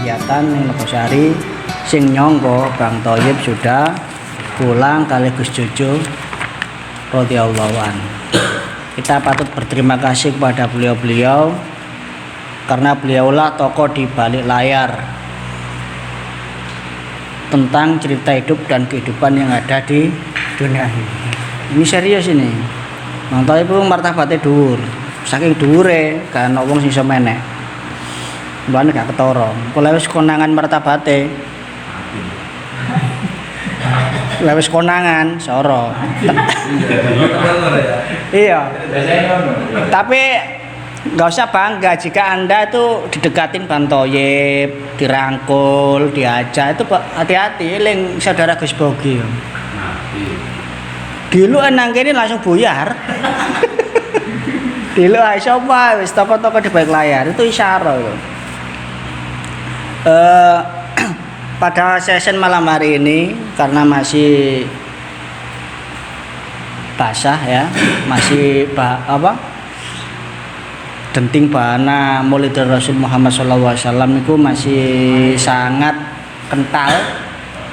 kegiatan ning Negosari sing nyangka Bang Thoyib sudah pulang kali Gus Jojo radhiyallahu an. Kita patut berterima kasih kepada beliau-beliau karena beliaulah tokoh di balik layar tentang cerita hidup dan kehidupan yang ada di dunia ini. Ini serius ini. Bang Thoyib itu martabatnya dhuwur. Saking dhuwure gak ana wong sing iso meneh. Mbane gak ketara. Kula wis konangan martabate. Wis konangan soro. Iya. Tapi nggak usah bangga jika Anda itu didekatin Bang Thoyib, dirangkul, diajak, itu hati-hati eling saudara Gus Bogi. Dulu nang kene langsung buyar. Dulu ae sapa wis toko-toko di balik layar itu isyarah itu. Pada session malam hari ini karena masih basah ya, masih denting bahana Maulid Rasul Muhammad SAW itu masih sangat kental.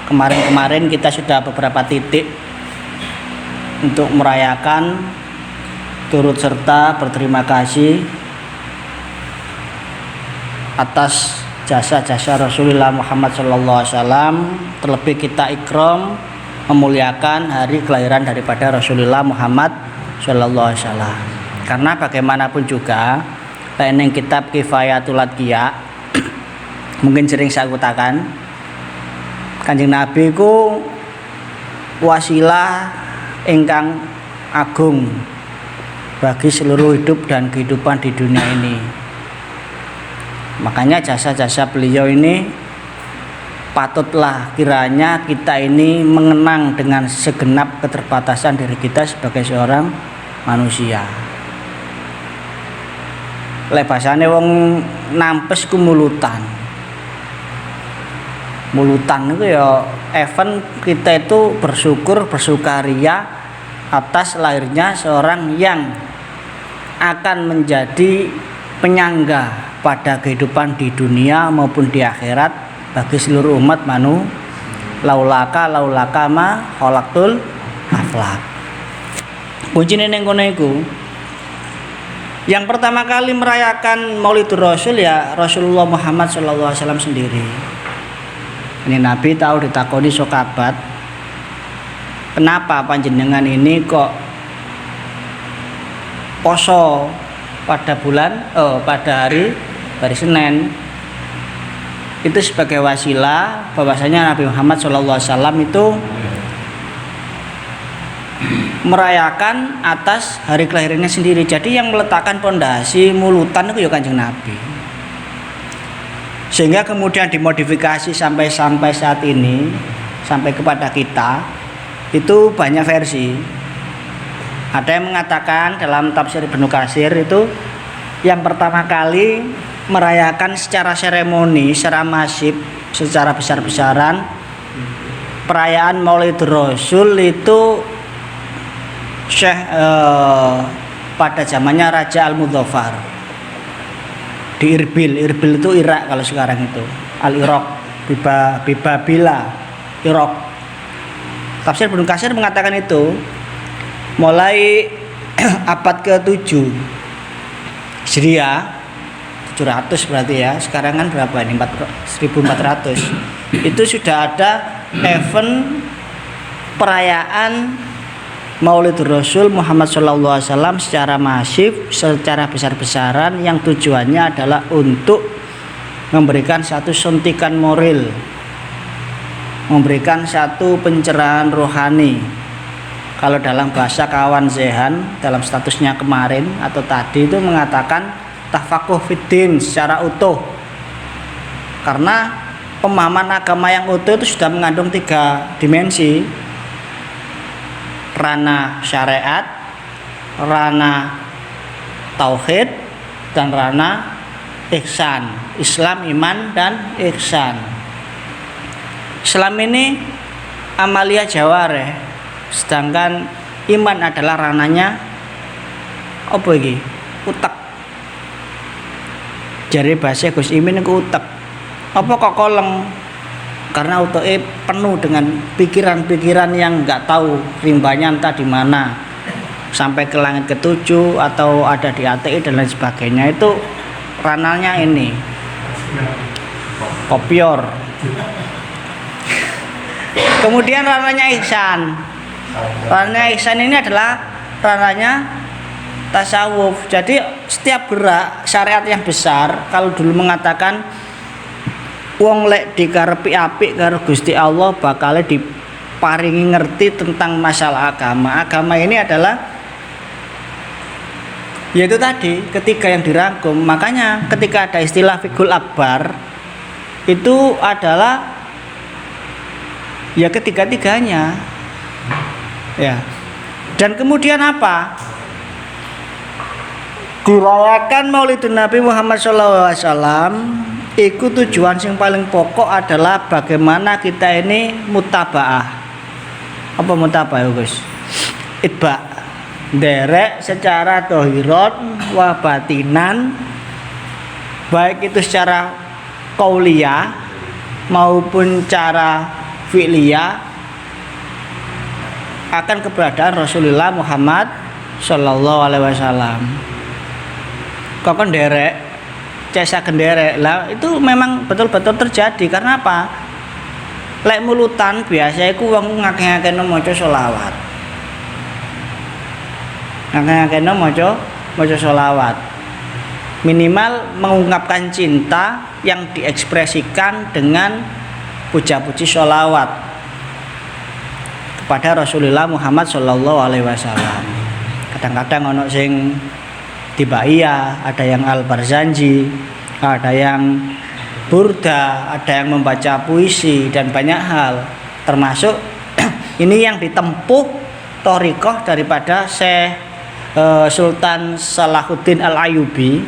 Kemarin kita sudah beberapa titik untuk merayakan, turut serta berterima kasih atas jasa-jasa Rasulullah Muhammad SAW. Terlebih kita ikram memuliakan hari kelahiran daripada Rasulullah Muhammad SAW. Karena bagaimanapun juga neng kitab Kifayatul Adqiya mungkin sering saya katakan Kanjeng Nabi ku wasilah ingkang agung bagi seluruh hidup dan kehidupan di dunia ini. Makanya jasa-jasa beliau ini patutlah kiranya kita ini mengenang dengan segenap keterbatasan diri kita sebagai seorang manusia. Lebasane wong nampes ku mulutan itu ya event kita itu bersukaria atas lahirnya seorang yang akan menjadi penyangga pada kehidupan di dunia maupun di akhirat bagi seluruh umat laulaka ma khalaqtul aflak. Kuncine ning kono iku yang pertama kali merayakan Maulidur Rasul ya Rasulullah Muhammad SAW sendiri. Ini Nabi tahu ditakoni sokabat, kenapa panjenengan ini kok poso pada hari Senin? Itu sebagai wasilah bahwasanya Nabi Muhammad SAW itu merayakan atas hari kelahirannya sendiri. Jadi yang meletakkan pondasi mulutan itu ya Kanjeng Nabi. Sehingga kemudian dimodifikasi sampai saat ini, sampai kepada kita itu banyak versi. Ada yang mengatakan dalam tafsir Ibnu Katsir itu yang pertama kali merayakan secara seremoni, secara masif, secara besar-besaran perayaan Maulidur Rasul itu Syekh pada zamannya Raja Al-Mudzaffar di Irbil itu Irak kalau sekarang itu Al-Iraq Bibabila Irak. Tafsir Ibnu Katsir mengatakan itu mulai abad ke-7 Hijriah 700 berarti ya, sekarang kan berapa ini 1400 itu sudah ada event perayaan Maulidur Rasul Muhammad SAW secara masif, secara besar-besaran yang tujuannya adalah untuk memberikan satu suntikan moral, memberikan satu pencerahan rohani. Kalau dalam bahasa kawan Zehan dalam statusnya kemarin atau tadi itu mengatakan tafakuh fiddin secara utuh. Karena pemahaman agama yang utuh itu sudah mengandung 3 dimensi. Rana syariat, rana tauhid, dan rana ihsan. Islam, iman, dan ihsan. Islam ini amalia jawareh, sedangkan iman adalah rananya apa iki? Utek. Jare bahasa Gus Imin iku utek. Apa kok koleng? Karena utuke penuh dengan pikiran-pikiran yang nggak tahu rimbanya entah di mana, sampai ke langit ketujuh atau ada di ATI dan lain sebagainya. Itu ranalnya ini kopior. Kemudian rananya ihsan. Rananya ihsan ini adalah rananya tasawuf. Jadi setiap gerak syariat yang besar, kalau dulu mengatakan wong lek dikarepi apik karo Gusti Allah bakal diparingi ngerti tentang masalah agama. Agama ini adalah yaitu tadi ketiga yang dirangkum. Makanya ketika ada istilah fikul akbar itu adalah ya ketiga-tiganya. Ya. Dan kemudian apa? Dirayakan Maulidun Nabi Muhammad SAW. Iku tujuan yang paling pokok adalah bagaimana kita ini mutabaah. Apa mutabaah, Gus? Itba. Derek secara dohirat wa batinan, baik itu secara qauliyah maupun cara fi'liyah, akan keberadaan Rasulullah Muhammad Sallallahu Alaihi Wasallam. Kok kan derek, cesa kenderek lah, itu memang betul-betul terjadi. Karena apa? Lek mulutan biasa iku wong ngakeh-ngakeh maca selawat. Ngakeh-ngakeh maca selawat. Minimal mengungkapkan cinta yang diekspresikan dengan puja-puji sholawat kepada Rasulullah Muhammad Sallallahu Alaihi Wasallam. Kadang-kadang ono sing tibaiyah, ada yang al-barzanji, ada yang burda, ada yang membaca puisi dan banyak hal. Termasuk ini yang ditempuh thariqah daripada Syekh Sultan Salahuddin Al-Ayyubi.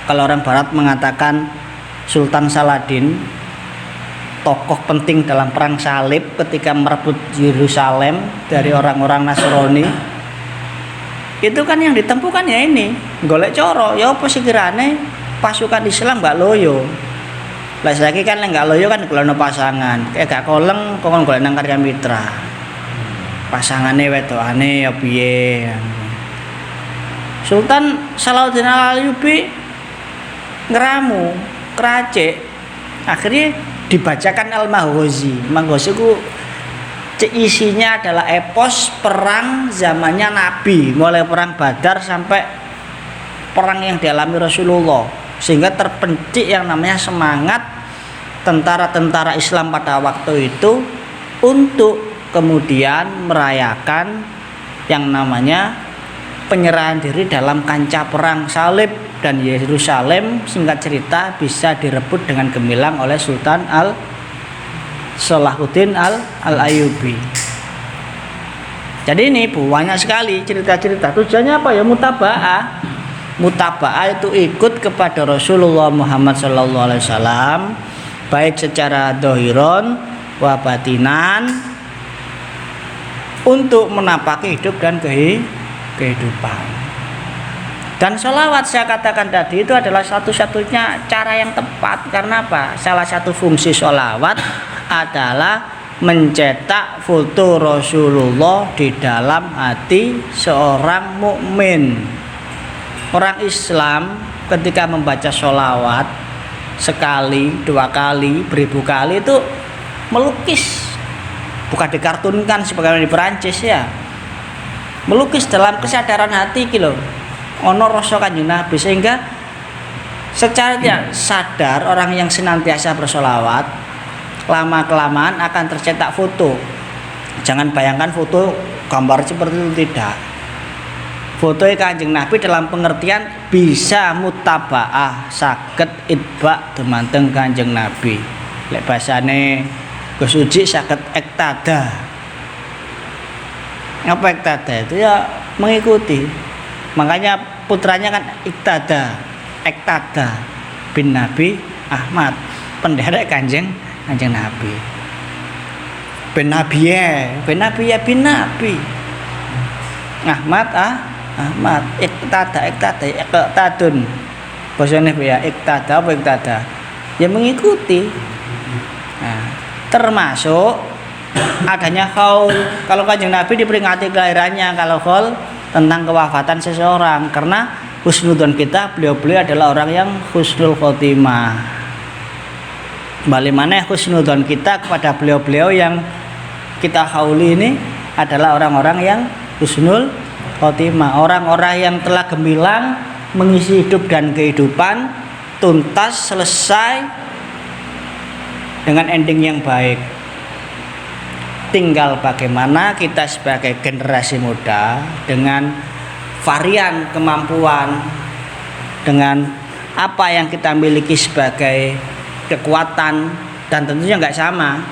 Kalau orang barat mengatakan Sultan Saladin, tokoh penting dalam perang salib ketika merebut Yerusalem dari orang-orang Nasrani. Itu kan yang ditempuh kan ya ini, golek coro. Ya apa sekirane pasukan Islam gak loyo. Lah saiki kan gak loyo kan golekno pasangan. Gak koleng kon golek nang Karya Mitra. Pasangane wedokane ya piye. Sultan Salahuddin Al-Ayyubi ngeramu, keracik. Akhirnya dibacakan Al-Maghazi. Maghazi ku isinya adalah epos perang zamannya Nabi, mulai perang Badar sampai perang yang dialami Rasulullah, sehingga terpencik yang namanya semangat tentara-tentara Islam pada waktu itu untuk kemudian merayakan yang namanya penyerahan diri dalam kancah perang salib, dan Yerusalem singkat cerita bisa direbut dengan gemilang oleh Sultan Salahuddin Al-Ayyubi. Jadi ini banyak sekali cerita-cerita. Tujuannya apa ya? Mutaba'ah. Mutaba'ah itu ikut kepada Rasulullah Muhammad SAW, baik secara dohiron wa batinan, untuk menapaki hidup dan kehidupan. Dan sholawat saya katakan tadi itu adalah satu-satunya cara yang tepat. Karena apa? Salah satu fungsi sholawat adalah mencetak foto Rasulullah di dalam hati seorang mukmin. Orang Islam ketika membaca sholawat sekali, dua kali, beribu kali itu melukis, bukan dikartunkan sebagaimana di Perancis ya. Melukis dalam kesadaran hati gitu. Ono rasa Kanjeng Nabi, sehingga secara tidak sadar orang yang senantiasa bersolawat lama kelamaan akan tercetak foto. Jangan bayangkan foto gambar seperti itu, tidak. Foto Kanjeng Nabi dalam pengertian bisa mutaba'ah, saged itba dumanteng Kanjeng Nabi. Lek bahasane Gus Uji saged ektada. Apa ektada itu? Ya mengikuti. Makanya putranya kan Ektada bin Nabi Ahmad, penderek Kanjeng Nabi. Bin Nabi bin Nabi Ahmad Ektadun. Bahasane ya Ektada apa Ektada? ya mengikuti. Nah, termasuk adanya haul. Kalau Kanjeng Nabi diperingati kelahirannya, kalau haul tentang kewafatan seseorang, karena husnudzon kita, beliau-beliau adalah orang yang husnul khotimah. Bagaimana husnudzon kita kepada beliau-beliau yang kita hauli ini adalah orang-orang yang husnul khotimah, orang-orang yang telah gemilang mengisi hidup dan kehidupan tuntas, selesai dengan ending yang baik. Tinggal bagaimana kita sebagai generasi muda dengan varian kemampuan, dengan apa yang kita miliki sebagai kekuatan, dan tentunya nggak sama,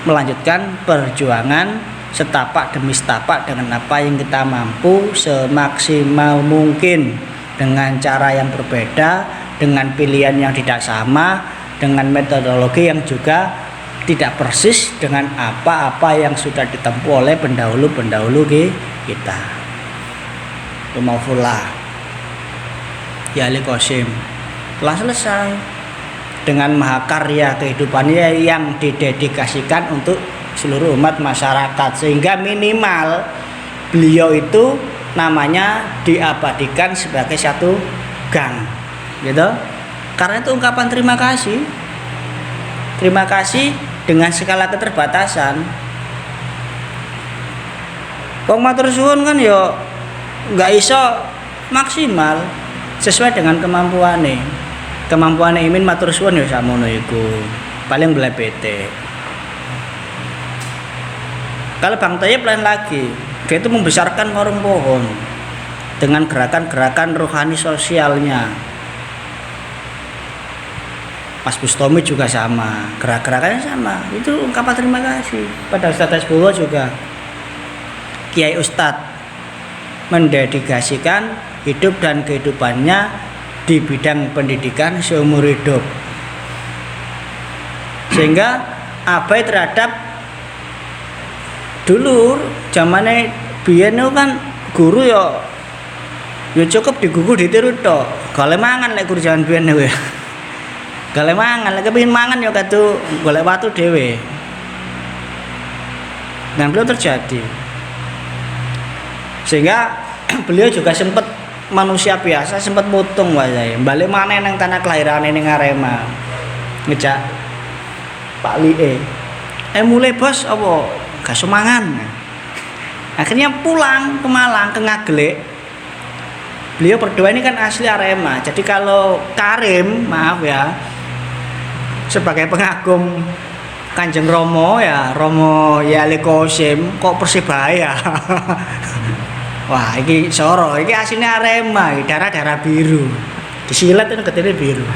melanjutkan perjuangan setapak demi setapak dengan apa yang kita mampu semaksimal mungkin, dengan cara yang berbeda, dengan pilihan yang tidak sama, dengan metodologi yang juga tidak persis dengan apa-apa yang sudah ditempuh oleh pendahulu-pendahulu kita. Maufullah ya Ali Qasim telah selesai dengan mahakarya kehidupannya yang didedikasikan untuk seluruh umat masyarakat, sehingga minimal beliau itu namanya diabadikan sebagai satu gang, gitu. Karena itu ungkapan terima kasih dengan segala keterbatasan. Wong matur suwun kan yo nggak iso maksimal sesuai dengan kemampuane Imin matur suwun yo samono iku paling boleh PT. Kalau Bang Tayyib lain lagi, dia itu membesarkan warung pohon dengan gerakan-gerakan rohani sosialnya. Mas Bustomi juga sama, gerak-gerakannya sama. Itu ungkapan terima kasih. Pada Ustadz Hasbullah juga, Kiai Ustadz mendedikasikan hidup dan kehidupannya di bidang pendidikan seumur hidup, sehingga abai terhadap dulu zamannya biyen kan guru ya cukup digugu ditiru tok. Gale mangan lek guru jaman biyen kuwi. Gale mangan lek kepengin mangan ya kadu golek watu dhewe. Dan beliau terjadi. Sehingga beliau juga sempat manusia biasa, sempat mutung wae. Balik maneh nang tanah kelahirane ning Arema. Ngejak Pak Lie. Mulai bos apa? Gak semangan. Akhirnya pulang ke Malang, ke Ngaglek. Beliau berdua ini kan asli Arema. Jadi kalau Karim, maaf ya, sebagai pengagum Kanjeng Romo ya, Romo ya Ali Qasim, kok Persibaya. Wah, ini Soro, ini aslinya Arema, darah-darah biru. Disilat itu ketine biru.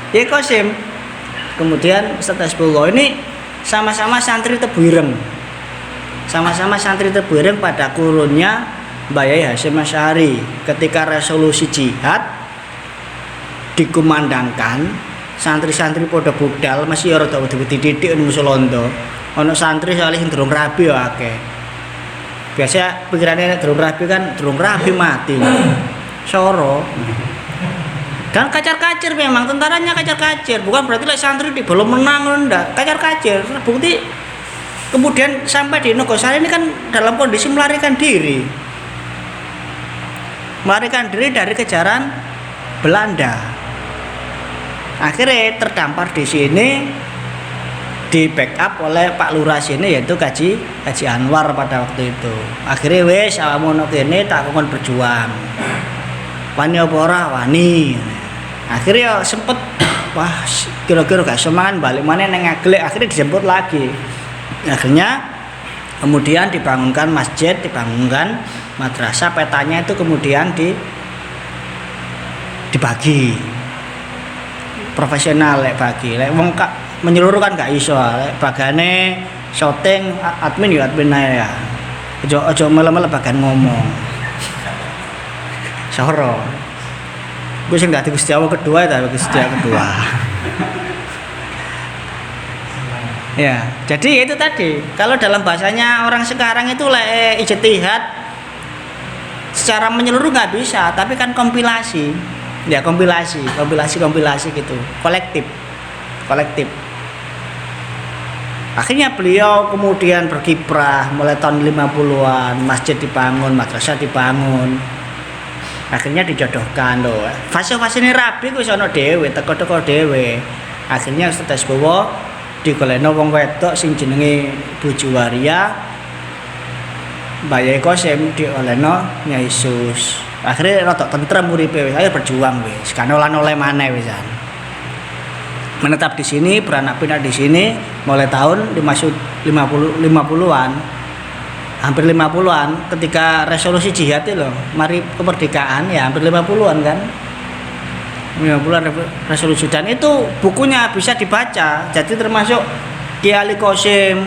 Ya Qasim. Kemudian Ustadz Hasbullah ini sama-sama santri Tebuireng. Sama-sama santri Tebuireng pada kurunnya Mbah Yai Hasyim Asy'ari. Ketika resolusi jihad dikumandangkan, santri-santri pada budal masih ora tau dididik ning Solondo. Ana santri salih sing durung rabi ya akeh. Biasa pikirannya nek durung rabi kan durung rabi mati. Soro. Dan kacar-kacir memang, tentaranya kacar-kacir, bukan berarti like santri di belum menang ndak, kacar-kacir. Bukti kemudian sampai di Nogosari ini kan dalam kondisi melarikan diri dari kejaran Belanda. Akhirnya terdampar di sini, di backup oleh Pak Lurah sini, yaitu Kaji Anwar pada waktu itu. Akhirnya wes awamono kene tak kon berjuang. Wani apa ora wani. Akhirnya sempet wah kira-kira gak semangat balik mana neng Ngaglek, akhirnya dijemput lagi. Akhirnya kemudian dibangunkan masjid, dibangunkan madrasah, petanya itu kemudian dibagi profesional lek bagi lek wong menyeluruh kan gak iso lek bagane syuting admin ya admin ae ya. Ojo mele-mele bagian ngomong. Soro. Gue sing dadi Gusti Allah kedua ta Gusti Allah kedua. Ya, jadi itu tadi. Kalau dalam bahasanya orang sekarang itu lek ijtihad secara menyeluruh nggak bisa, tapi kan kompilasi. Ya kompilasi gitu, kolektif. Akhirnya beliau kemudian berkiprah mulai tahun 50-an, masjid dibangun, madrasah dibangun. Akhirnya dijodohkan loh. Fase-fase ini rabi ku sono dhewe, teko-teko dhewe. Akhirnya Ustaz Bowo digolekno wong wedok sing jenenge Bu Juwaria. Mbak Yai Kosim diolehno Nyai Sus. Akhirnya rada tentrem uripe wis, ayo berjuang wis. Kan oleh maneh wisan. Menetap di sini, beranak pinak di sini mulai tahun 50-an. Hampir 50-an ketika resolusi jihad itu loh, mari kemerdekaan ya hampir 50-an kan. 50-an resolusi dan itu bukunya bisa dibaca. Jadi termasuk Kiai Ali Qasim.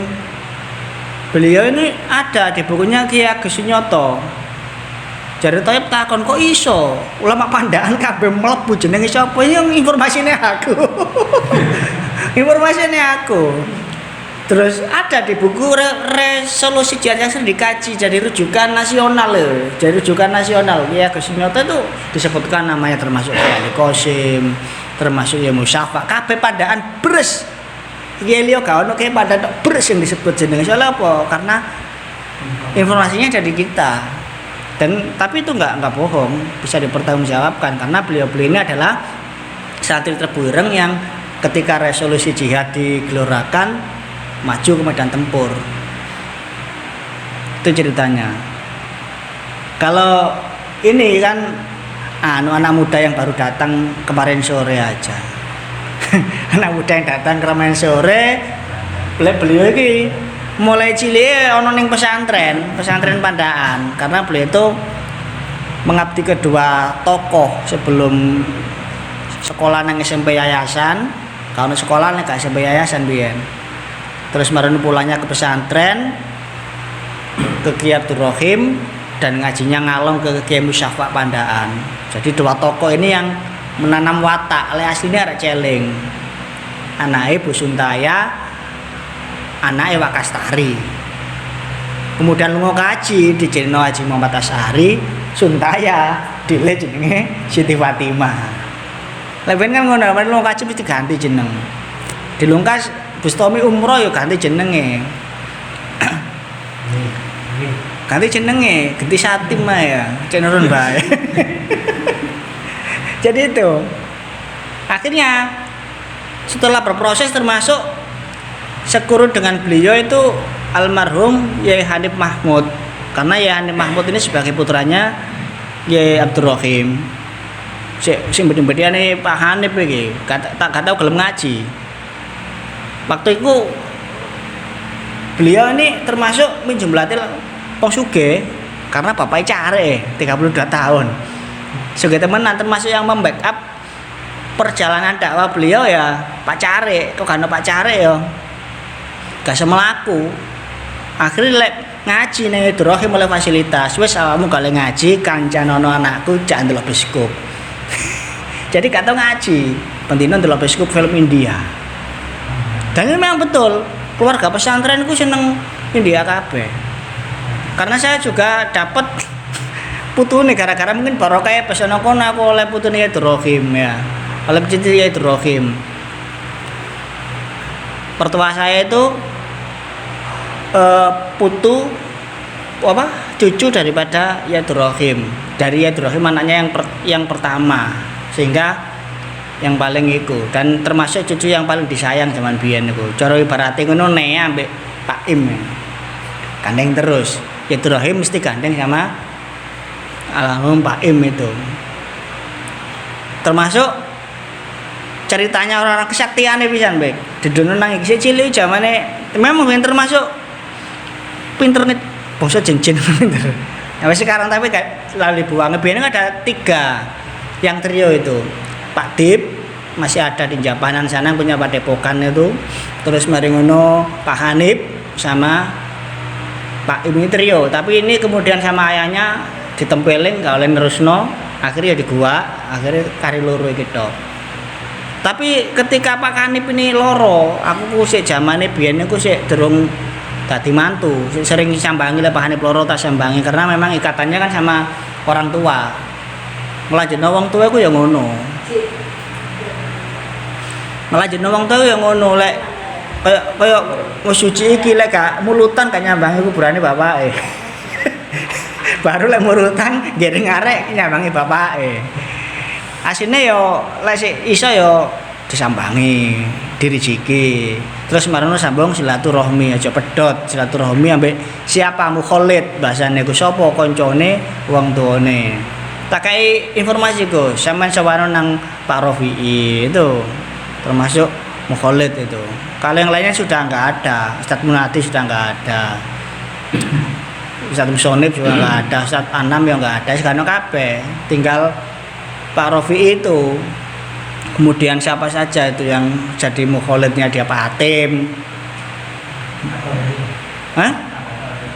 Beliau ini ada di bukunya Kiai Agus Sunyoto. Jare Toyib takon kok iso ulama pandaan kabeh mlebu jenenge sapa yang informasine aku. Informasine aku. Terus ada di buku resolusi jihad yang sering dikaji jadi rujukan nasional loh. Jadi rujukan nasional ya Gus Sunyoto itu disebutkan namanya termasuk Kiai Ali Qasim, termasuk ya Musyafa, kabeh pandaan bres. Kiai liya gak ono kayak pandaan bres yang disebut jenenge soalnya apa? Karena informasinya dari kita. Dan tapi itu nggak bohong, bisa dipertanggungjawabkan karena beliau ini adalah santri terbuireng yang ketika resolusi jihad digelorakan maju ke medan tempur. Itu ceritanya. Kalau ini kan anak muda yang baru datang kemarin sore aja. Anak muda yang datang kemarin sore, beliau ini mulai cilik ono ning pesantren Pandaan karena beliau itu mengabdi kedua tokoh sebelum sekolah nang SMP yayasan, kalau sekolah nang SMP yayasan biyen. Terus marun pulangnya ke pesantren ke Kiai Abdul Rahim dan ngajinya ngalong ke Kiai Musyafa Pandaan. Jadi dua tokoh ini yang menanam watak, le aslinya arek celing. Anake Bu Suntaya, anaknya Wakastari. Kemudian lunga kaji di jeneng Haji Muhammad Asy'ari, Suntaya dile jenenge Siti Fatimah. Lah ben kan ngono, lunga kaji mesti ganti jeneng. Dilungkas Bustami umroh ya ganti jenenge. Ganti jenenge, ganti Satim ya, cenurun bae. Jadi itu. Akhirnya setelah berproses termasuk sekurut dengan beliau itu almarhum Yai Hanif Mahmud, karena Yai Hanif Mahmud ini sebagai putranya Yai Abdul Rahim. Sing bedi-bediane Pak Hanif iki gak tau gelem ngaji. Waktu itu beliau ini termasuk minjemlate wong sugih karena bapaknya care 32 tahun. Sugih temenan, termasuk yang membackup perjalanan dakwah beliau ya Pak Care. Kok gak ono Pak Care ya? Gak semelaku. Akhirnya lek ngaji ning Ibrahim oleh fasilitas. Wis awakmu kale ngaji kancanono anakku jak ndelok bioskop. Jadi gak tau ngaji, pendino ndelok bioskop film India. Dan ini memang betul, keluarga pesantrenku seneng India kabeh. Karena saya juga dapat putune gara-gara mungkin barokah pesono kono aku oleh putune Ibrahim ya. Oleh pecinta Ibrahim. Pertua saya itu putu cucu daripada Ibrahim. Dari Ibrahim anaknya yang pertama, sehingga yang paling iku dan termasuk cucu yang paling disayang zaman biyen niku. Cara ibarate ngono ne ambek Pak Im. Gandeng terus. Ibrahim mesti gandeng sama almarhum Pak Im itu. Termasuk ceritanya orang-orang kesaktiane pisan, Bek. Didono nang iki cilik zamane memang termasuk pinternet bangsa jen-jen pinter. Nah, sekarang tapi kayak lali buange biyen ada 3 yang trio itu. Pak Dip masih ada di Japanan sana punya padepokan itu. Terus mari ngono Pak Hanif sama Pak Im trio. Tapi ini kemudian sama ayahnya ditempelin gak oleh nerusno, akhirnya di gua, akhirnya kari loro iki tok. Tapi ketika Pak Hanif ini loro, aku sik zamane biyen niku sik durung dadi mantu, sering sambangi lah Pak Hanif loro tak sambangi karena memang ikatannya kan sama orang tua. Nglajekno wong tuwa ku ya ngono. Nglajekno wong tuwa ya ngono lek kaya ngusuci iki lek gak mulutan gak nyambangi kuburane bapake. Baru lek mulutan ngiring arek nyambangi bapake. Asine yo lek iso yo disambangi, dirijiki. Terus marono sambung silaturahmi aja pedhot, silaturahmi ambek siapa mukholid, bahasane ku sapa kancane wong tuane. Tak kai informasi ku, sampean sawano nang Pak Rofi'i itu termasuk mukholid itu. Kalau yang lainnya sudah enggak ada, Ustadz Munati sudah enggak ada. Ustadz Musonib juga enggak ada, Ustadz Anam yang enggak ada, sekarang kabeh. Tinggal Pak Rofi'i itu. Kemudian siapa saja itu yang jadi mukholidnya dia Pak Hatim. Hah?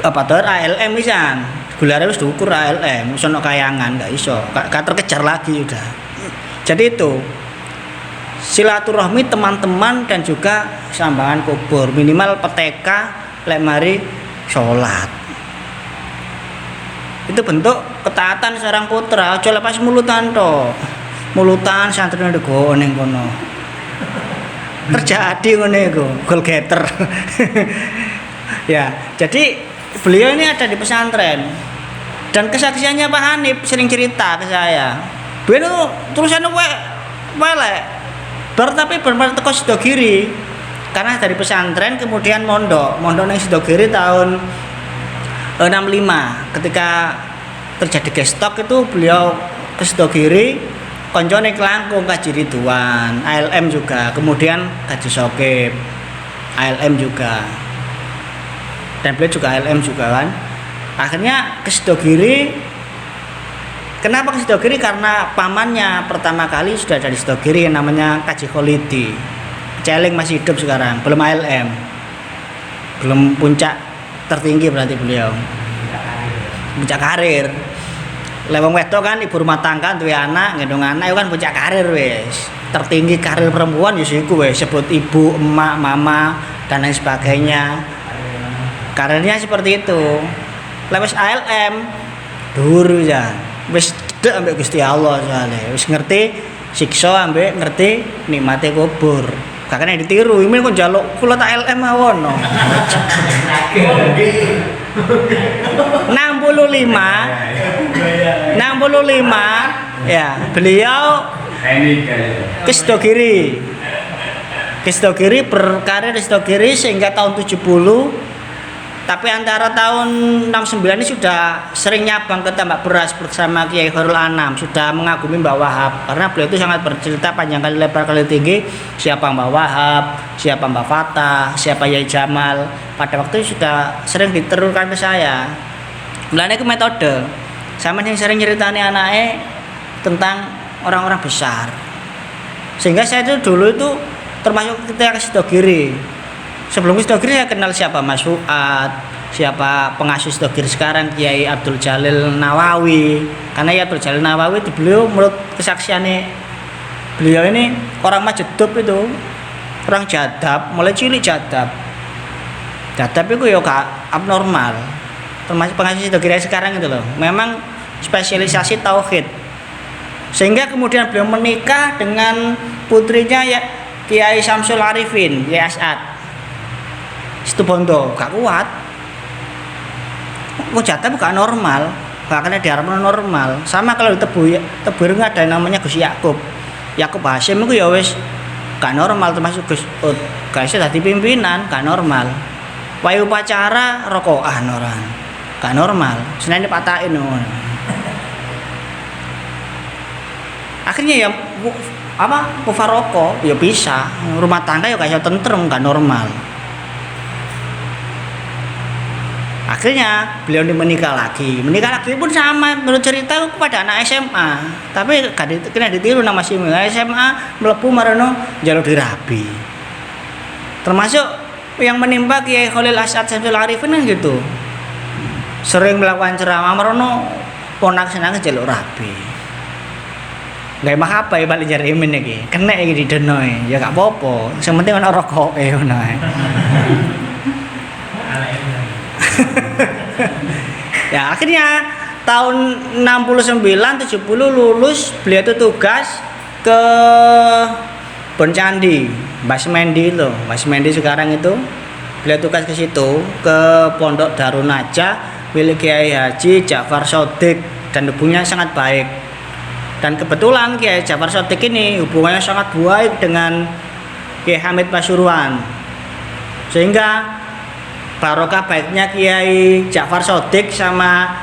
Apa tuh ALM pisan. Gulare wis diukur ALM, wis ono kayangan enggak iso. Gak terkejar lagi udah. Jadi itu silaturahmi teman-teman dan juga sambangan kubur, minimal peteka lek mari salat. Itu bentuk ketaatan seorang putra, aja lepas mulutan to. Mulutan santrine ndego ning kono. Terjadi ngene iku, goal getter. Ya, jadi beliau ini ada di pesantren. Dan kesaksiannya Pak Hanif sering cerita ke saya. Beliau tulisannya welek. Tapi benar teko Sidogiri. Karena dari pesantren kemudian mondok ning Sidogiri tahun 65. Ketika terjadi gestok itu beliau ke Sidogiri, koncone kelangkung Kaji Ridwan, ALM juga, kemudian Kaji Sokib, ALM juga. Dan beliau juga ALM juga kan. Akhirnya ke Sidogiri. Kenapa ke Sidogiri? Karena pamannya pertama kali sudah dari Sidogiri yang namanya Kaji Kholidi. Celing masih hidup sekarang, belum ALM. Belum puncak tertinggi berarti beliau. Puncak karir. Lewang wedok kan ibu rumah tangga duwe anak, ngendong anak itu kan puncak karir wis. Tertinggi karir perempuan ya iku wis, sebut ibu, emak, mama dan lain sebagainya. Karirnya seperti itu. Lewat ALM dhuwur ya. Wis cedek ambek Gusti Allah soalnya. Wis ngerti siksa ambek ngerti nikmate kubur. Gak kena ditiru, ini kok njaluk kula tak ALM mawon. 65 ya, beliau ke Sidogiri berkarir di Sidogiri sehingga tahun 70. Tapi antara tahun 69 ini sudah sering nyabang ke Tambak Beras bersama Kiai Khairul Anam, sudah mengagumi Mbah Wahab karena beliau itu sangat bercerita panjang kali lebar kali tinggi siapa Mbah Wahab, siapa Mbah Fatah, siapa Yai Jamal. Pada waktu itu sudah sering diterurkan ke saya. Mulane itu metode. Sama yang sering nyeritani anaknya tentang orang-orang besar. Sehingga saya itu dulu itu termasuk ketika ke Sidogiri. Sebelum ke Sidogiri saya kenal siapa Mas Fuad, siapa pengasuh Sidogiri sekarang Kiai Abdul Jalil Nawawi. Karena ya Abdul Jalil Nawawi itu beliau menurut kesaksiannya beliau ini orang Majedub itu, orang jadab, mulai cilik jadab. Jadab itu ya gak abnormal. Termasuk pengasuh Sidogiri sekarang itu loh. Memang spesialisasi tauhid. Sehingga kemudian beliau menikah dengan putrinya ya Kiai Samsul Arifin, Kiai As'ad. Situbondo gak kuat. Kok jatah bukan normal, gak kena diharapkan normal. Sama kalau di Tebu ada yang namanya Gus Yakub Hasyim itu ya wis gak normal, termasuk Gus Ud. Gak bisa jadi pimpinan, gak normal. Wayu upacara rokokan orang, gak normal. Senang dipatahin akhirnya ya kufar rokok ya bisa, rumah tangga ya gak tentrem, gak normal. Akhirnya beliau menikah lagi pun sama menurut cerita kepada anak SMA, tapi gak kena ditiru nama si SMA melebu marono jalur dirabi. Termasuk yang menimpa Kiai Khalil As'ad Samsul Arifin kan gitu, sering melakukan ceramah marono ponak senang jalur rabi. Gak emang apa ya balik jari imin lagi, kena lagi di denoi, ya gak apa-apa, yang penting ada rokok Ya akhirnya tahun 69 70 lulus, beliau itu tugas ke Bon Candi, Mbak Semendi itu. Mbak Semendi sekarang itu beliau tugas ke situ, ke Pondok Darun Najah milik Kiai Haji Ja'far Shadiq, dan hubungannya sangat baik. Dan kebetulan Kiai Ja'far Shadiq ini hubungannya sangat baik dengan Kiai Hamid Pasuruan, sehingga barokah baiknya Kiai Ja'far Shadiq sama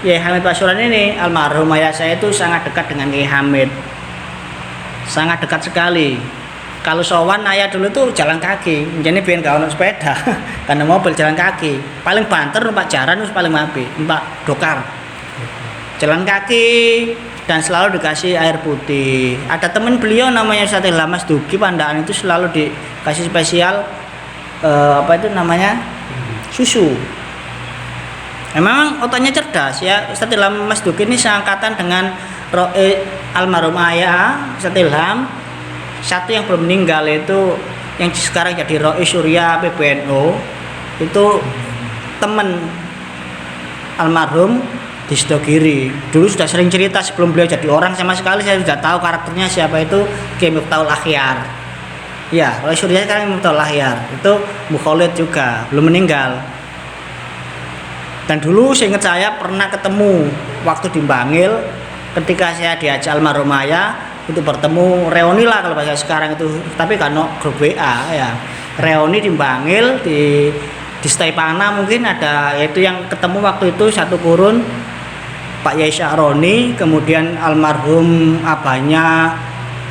Kiai Hamid Pasuruan ini, almarhum ayah saya itu sangat dekat dengan Kiai Hamid, sangat dekat sekali. Kalau sowan ayah dulu tuh jalan kaki, jadi biar gak ono sepeda, karena mobil jalan kaki. Paling banter numpak jaran terus paling mapi, numpak dokar. Jalan kaki dan selalu dikasih air putih. Ada teman beliau namanya Ustaz Ilham Mas Duki Pandaan, itu selalu dikasih spesial apa itu namanya? Susu. Memang otaknya cerdas ya. Ustaz Ilham Mas Duki ini seangkatan dengan almarhum ayah Ustaz Ilham. Satu yang belum meninggal itu yang sekarang jadi Rois Surya PBNU, itu teman almarhum di Sidogiri. Dulu sudah sering cerita sebelum beliau jadi orang sama sekali saya sudah tahu karakternya siapa, itu Kiai Miftahul Akhyar. Ya, Rois Surya sekarang Miftahul Akhyar. Itu Mukholid juga belum meninggal. Dan dulu seingat saya pernah ketemu waktu di Bangil, ketika saya diajak almarhum ayah untuk bertemu, reuni lah kalau bahasa sekarang itu, tapi kan grup WA ya, reuni di Bangil, di Stepana mungkin ada, yaitu yang ketemu waktu itu satu kurun Pak Yai Syahroni, kemudian almarhum abahnya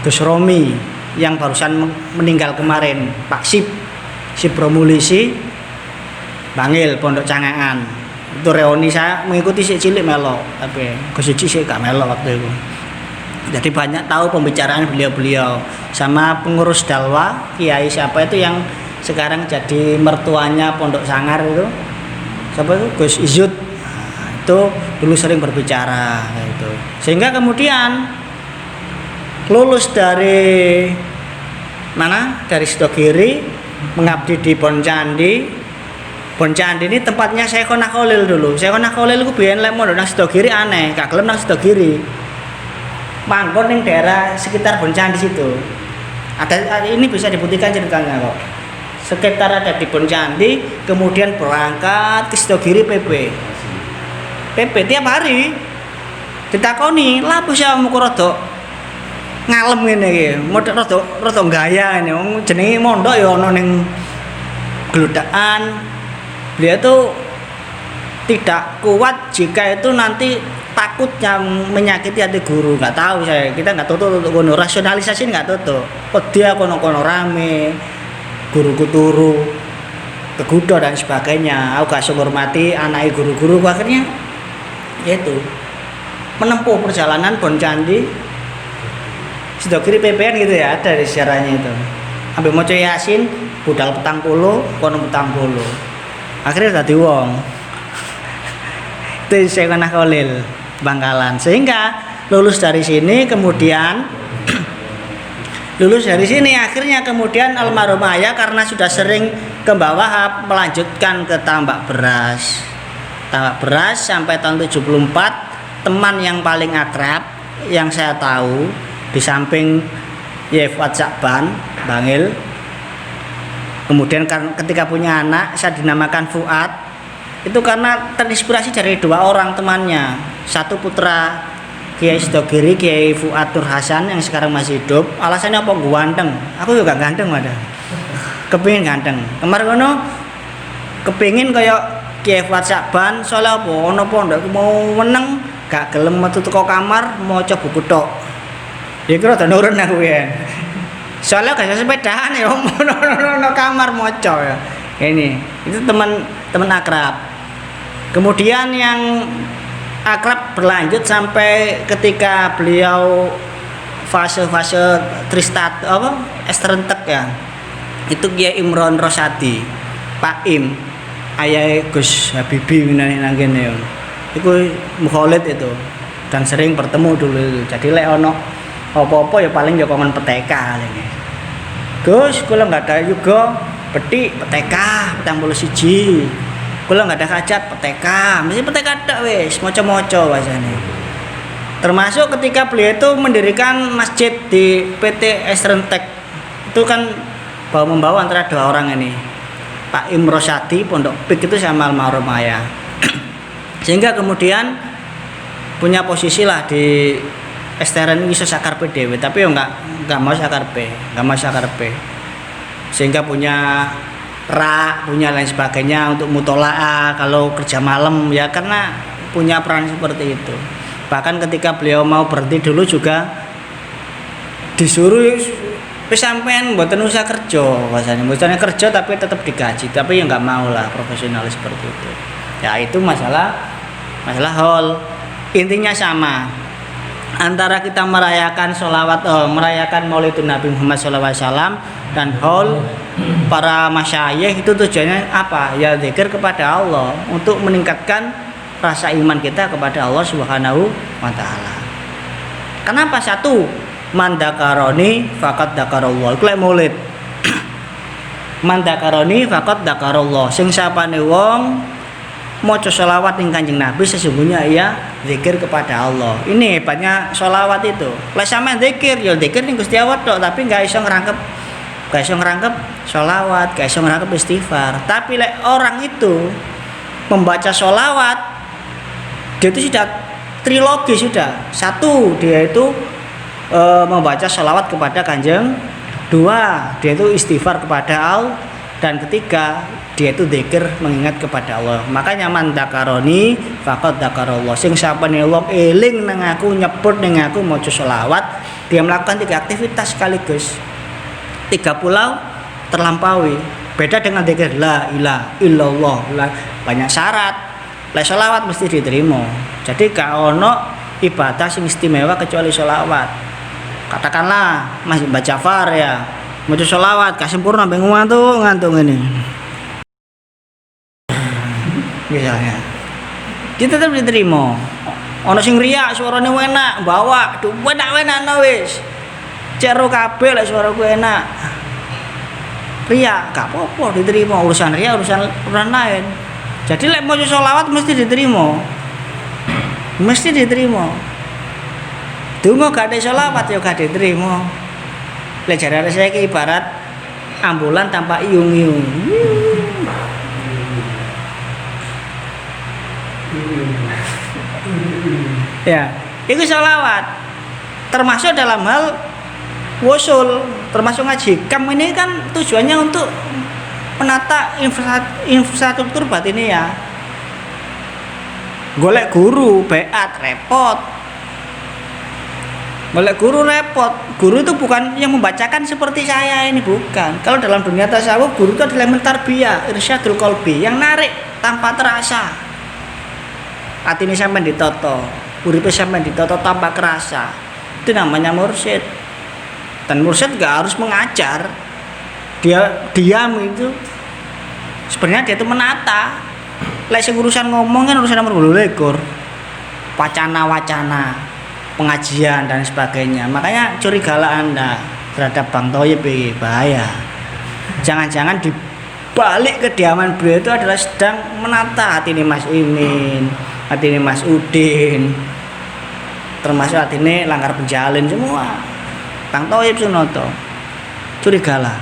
Gus Romi yang barusan meninggal kemarin, Pak Sip Romulisi, Bangil Pondok Cangaan. Itu reuni saya mengikuti si cilik melo, tapi Gus Suci sih gak melo waktu itu. Jadi banyak tahu pembicaraan beliau-beliau sama pengurus Dalwa Kiai siapa itu yang sekarang jadi mertuanya Pondok Sangar itu, siapa itu, Gus Izut. Nah, itu dulu sering berbicara gitu. Sehingga kemudian lulus dari mana? Dari Sidogiri, mengabdi di Bon Candi. Bon Candi ini tempatnya Syekhona Khalil dulu. Syekhona Khalil ku biyen lek mondok nang Sidogiri aneh, gak gelem nang Sidogiri. Manggon ning daerah sekitar Bon Candi situ. Ada ini bisa dibuktikan ceritanya kok. Sekitar ada di Bon Candi, kemudian berangkat ke Sidogiri PP tiap hari. Ditakoni, "Lha apa sih kamu rada ngalem ngene iki? Modok rada gaya ngene. Wong jenenge mondok ya ana ning geludakan." Beliau tuh tidak kuat jika itu nanti takutnya menyakiti hati guru, nggak tahu saya, kita nggak tutup kono, rasionalisasi nggak tutup. Oh dia kono rame, guruku turu, kegudo dan sebagainya. Aku gak menghormati anak guru-guru, akhirnya yaitu menempuh perjalanan Bon Candi Sidogiri PPN gitu ya, ada di sejarahnya itu. Ambil moco Yasin, budal petang puluh, kono petang puluh. Akhirnya tadi wong. Itu Syekhona Khalil Bangkalan, sehingga lulus dari sini, kemudian akhirnya kemudian almarhum ayah karena sudah sering ke Mbah Wahab melanjutkan ke tambak beras sampai tahun 74. Teman yang paling akrab yang saya tahu di samping Fuad Syakban Bangil, kemudian ketika punya anak saya dinamakan Fuad, itu karena terinspirasi dari dua orang temannya. Satu putra Kiai Sidogiri, Kiai Fuad Nur Hasan yang sekarang masih hidup. Alasannya apa? Ganteng. Aku juga ganteng ada. Kepingin ganteng. Kemarin kono kepingin kayak Kiai Fuad Syakban, soalnya apa? Ono pondok mau meneng gak gelem metu teko kamar maca buku tok. Ya kira ta nurun aku ya. Soalnya gak sepedaan ya ono kamar maca ya. Ini itu teman akrab. Kemudian yang akrab berlanjut sampai ketika beliau fase-fase tristat apa estrentek ya, itu Kiai Imron Rosadi, Pak Im, ayah Gus Habibie nang kene. Iku Mukholid itu, dan sering bertemu dulu itu. Jadi lek ono apa-apa ya paling ya kongen peteka lagi. Gus, kula enggak ada juga petik peteka 41. Kula nggak ada hajat PTK, mesti PTK tok wis, maca-maca bahasane. Termasuk ketika beliau itu mendirikan masjid di PT Esrentek. Itu kan membawa antara dua orang ini. Pak Im Rosyadi Pondok Pik itu sama almarhum ayah. Sehingga kemudian punya posisi lah di STRN iso sakarpe dhewe, tapi yo enggak mau sakarpe. Sehingga punya rak, punya lain sebagainya untuk mutolaah kalau kerja malam ya, karena punya peran seperti itu. Bahkan ketika beliau mau berhenti dulu juga disuruh wis sampean mboten usah kerja, bahasanya mboten kerja tapi tetap digaji, tapi ya nggak mau lah profesional seperti itu. Ya itu masalah hall. Intinya sama antara kita merayakan sholawat, merayakan Maulidun Nabi Muhammad SAW dan hall para masyayikh itu tujuannya apa? Ya zikir kepada Allah untuk meningkatkan rasa iman kita kepada Allah Subhanahu wa taala. Kenapa? Satu, mandakaroni faqad dakarallah. Iku lek maulid. Mandakaroni faqad dakarallah. Sing sapane wong maca sholawat ning Kanjeng Nabi sesungguhnya ia zikir kepada Allah. Ini hebatnya sholawat itu. Lek sampean zikir, ya zikir ning Gusti Allah tok, tapi enggak iso ngerangkep sholawat, enggak iso ngerangkep istighfar. Tapi lek orang itu membaca sholawat, dia itu sudah trilogi sudah. Satu, dia itu membaca sholawat kepada Kanjeng. Dua, dia itu istighfar kepada Allah. Dan ketiga, dia itu zikir mengingat kepada Allah. Makanya man dakaroni faqad dakarallah. Sing sapane wong eling nang aku, nyebut nang aku maca selawat, dia melakukan 3 aktivitas sekaligus. 3 pulau terlampaui. Beda dengan zikir la ilaha illallah. Banyak syarat. Lek selawat mesti diterima. Jadi gak ono ibadah sing istimewa kecuali selawat. Katakanlah Mas Mbak Jafar ya, maca selawat gak sempurna ben ngantuk ini. Misalnya dia tetap diterima. Ono sing riak suarane enak, bawa duh enak wis cero kabeh lek suaraku enak, riak gak apa-apa diterima. Urusan riak urusan lain. Jadi lek maca selawat mesti diterima, donga gak ada selawat ya gak diterima. Lek jarane saya ki ibarat ambulan tanpa iung-iung. Ya, itu sholawat termasuk dalam hal wusul, termasuk ngaji. Kamu ini kan tujuannya untuk menata infrastruktur batin ini ya. Golek guru, beat repot. Golek guru repot. Guru itu bukan yang membacakan seperti saya ini, bukan. Kalau dalam dunia tasawuf, guru itu adalah mentarbiyah, irsyadul qalbi, yang narik tanpa terasa. Atine sampean ditoto, uripe sampean ditoto tanpa kerasa. Itu namanya mursyid. Dan mursyid gak harus mengajar. Dia diam itu. Sebenarnya dia itu menata. Lek sing urusan ngomong kan urusan nomor 12. Wacana-wacana, pengajian dan sebagainya. Makanya curigalah Anda terhadap Bang Thoyib ini bahaya. Jangan-jangan di balik kediaman beliau itu adalah sedang menata hati ini Mas Imin, hati ini Mas Udin, termasuk hati ini Langkar Penjalin semua. Bang Thoyib Sunoto, curigalah.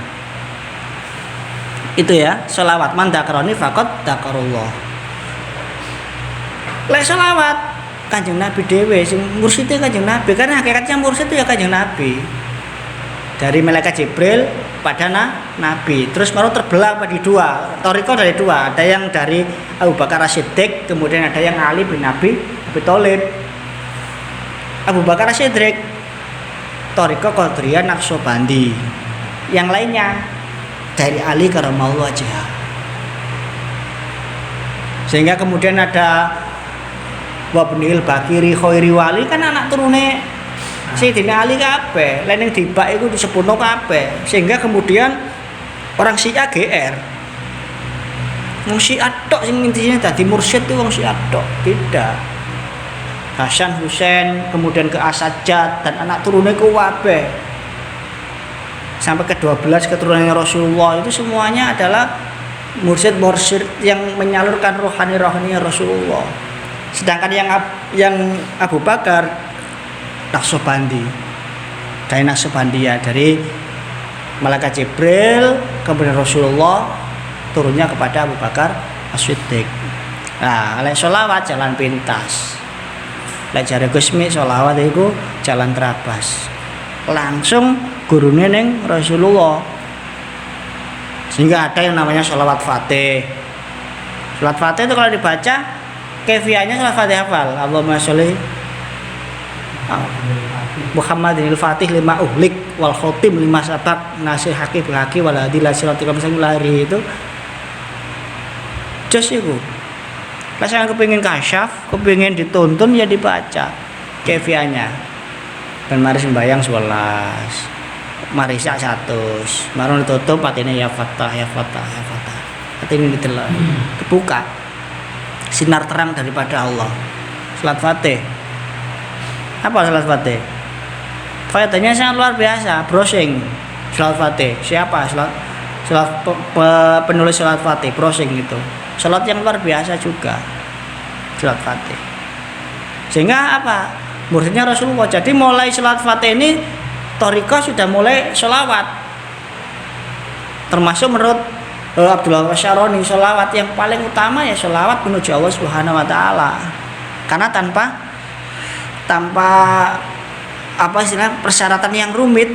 Itu ya, sholawat man dakaroni faqad dakarullah. Lek sholawat Kanjeng Nabi dhewe sing mursite Kanjeng Nabi, karena hakikatnya mursid itu ya Kanjeng Nabi. Dari malaikat Jibril pada Nabi, terus baru terbelah menjadi 2. Thariqah dari 2, ada yang dari Abu Bakar As-Siddiq, kemudian ada yang Ali bin Abi Thalib. Abu Bakar As-Siddiq Thariqah Qadiriyah Naqsyabandi. Yang lainnya dari Ali karamallahu wajhah. Sehingga kemudian ada Wabnil Bakiri Khairi Wali, kan anak turune Sayyidina Ali kabeh, leneng dibak iku disepurno kabeh. Sehingga kemudian orang Syiah GR. Wong Syiah tok sing intine dadi mursyid itu wong Syiah tok, tidak. Hasan Husain, kemudian ke Asajad dan anak turunnya ku kabeh. Sampai ke 12 keturunannya Rasulullah itu semuanya adalah mursyid yang menyalurkan rohani Rasulullah. Sedangkan yang Abu Bakar Naqsyabandi dari Naqsyabandiyah, dari malaikat Jibril kemudian Rasulullah turunnya kepada Abu Bakar As-Siddiq. Nah, lek sholawat jalan pintas. Lek jare Gusmi sholawat iku jalan terabas. Langsung gurune ning Rasulullah. Sehingga ada yang namanya sholawat Fatih. Sholawat Fatih itu kalau dibaca kefiahnya sholawat Fatih hafal. Allahumma sholli Muhammadinil Fatih lima uhlik wal khotim lima sabak nasir haki berhaki waladila siratikal mustaqim lari itu jos itu. Lah saya kepingin kasyaf, kepingin dituntun ya dibaca kefiahnya. Dan mari sembahyang 11, mari sak 100, marun ditutup patine ya fatah ya fatah ya fatah. Patine ditelok, kebuka sinar terang daripada Allah. Salat Fatih. Apa salat Fatih? Faedahnya sangat luar biasa, browsing salat Fatih. Siapa penulis salat Fatih, browsing itu. Salat yang luar biasa juga. Salat Fatih. Sehingga apa? Muridnya Rasulullah. Jadi mulai salat Fatih ini Thariqah sudah mulai sholawat. Termasuk menurut Abdullah Wasyaroni, sholawat yang paling utama ya sholawat menuju Allah Subhanahu wa taala. Karena tanpa apa istilah persyaratan yang rumit,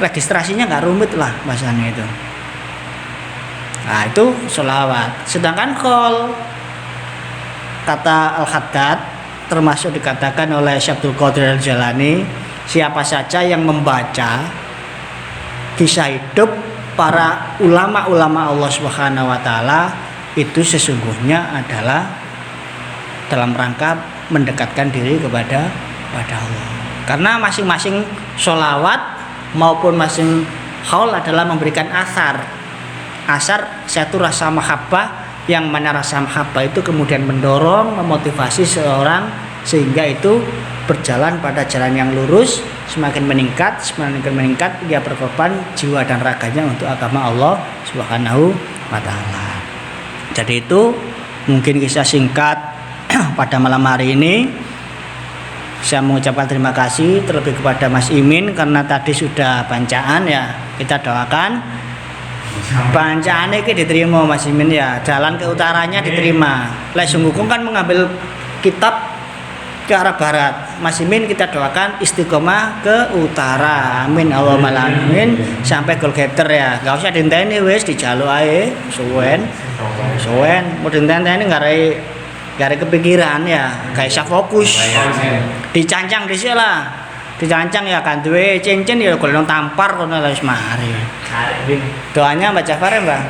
registrasinya nggak rumit lah bahasanya itu. Nah itu sholawat. Sedangkan qol kata Al-Haddad termasuk dikatakan oleh Syekh Abdul Qadir Al-Jalani, siapa saja yang membaca kisah hidup para ulama-ulama Allah Subhanahu wa taala itu sesungguhnya adalah dalam rangka mendekatkan diri kepada Allah. Karena masing-masing sholawat maupun masing haul adalah memberikan asar satu rasa mahabbah, yang mana rasa mahabbah itu kemudian mendorong, memotivasi seorang sehingga itu berjalan pada jalan yang lurus, semakin meningkat dia berkorban jiwa dan raganya untuk agama Allah Subhanahu wa taala. Jadi itu mungkin kisah singkat pada malam hari ini. Saya mengucapkan terima kasih terlebih kepada Mas Imin karena tadi sudah bancaan ya. Kita doakan bancaan ini diterima Mas Imin ya. Jalan ke utaranya diterima. Lek Sungguhkung kan mengambil kitab ke arah barat. Mas Imin kita doakan istiqomah ke utara. Amin Allahumma amin. Sampai goal getter ya. Enggak usah dinteni wis dijaluk ae. Suwen. Mau dinteni gak ada kepikiran ya, gak bisa fokus. Dicancang dhisik lah. Dicancang ya kan duwe cincin ya golong tampar kono wis mari. Doanya Mbak Jafar ya, Mbak.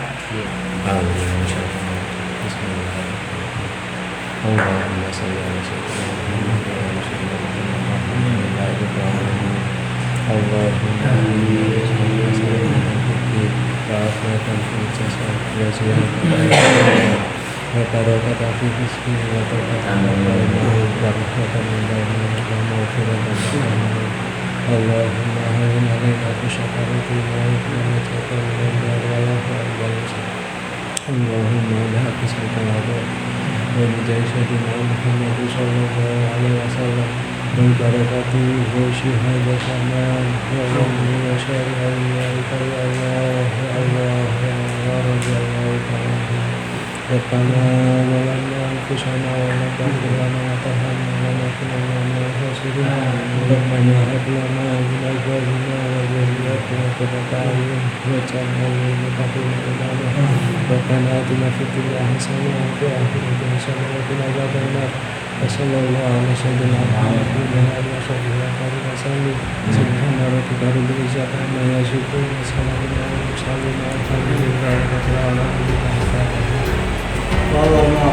Rabbana zalamna anfusana wa lam taghfir lana wa tarhamna lanakunanna minal khasirin. Rabbana hab lana min azwajina wa dhurriyyatina qurrata a'yun waj'alna lil muttaqina imama. Rabbana atina fid dunya hasanah wa fil akhirati hasanah wa qina adzabannar. Wassallallahu ala sayyidina Muhammadin wa ala alihi wasallam. Subhana rabbika rabbil izzati amma yasifun wa salamun alal mursalin walhamdulillahi rabbil alamin. Allahumma